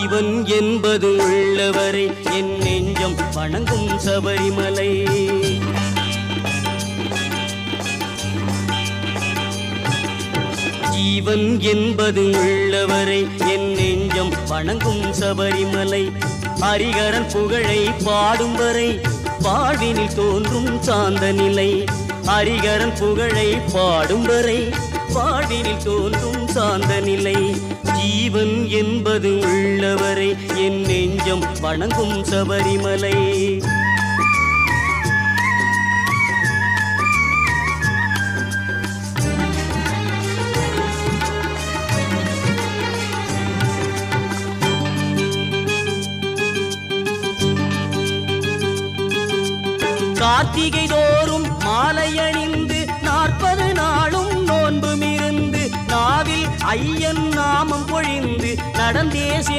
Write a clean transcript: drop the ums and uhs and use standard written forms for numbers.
ஜீவன் என்பது உள்ளவரை என் நெஞ்சம் வணங்கும் சபரிமலை. ஜீவன் என்பது உள்ளவரை என் நெஞ்சம் வணங்கும் சபரிமலை. ஹரிகரன் புகழை பாடும் வரை வாழ்வினில் தோன்றும் சாந்த நிலை. ஹரிகரன் புகழை பாடும் வரை வாழ்வினில் தோன்றும் சாந்த நிலை. ஜீவன் என்பது உள்ளவரை என் நெஞ்சம் வணங்கும் சபரிமலை. கார்த்திகை தோறும் மாலை அணிந்து 40 நாளும் நோன்புமிருந்து நாவில் ஐயன் நாமம் பொழிந்து நடந்தே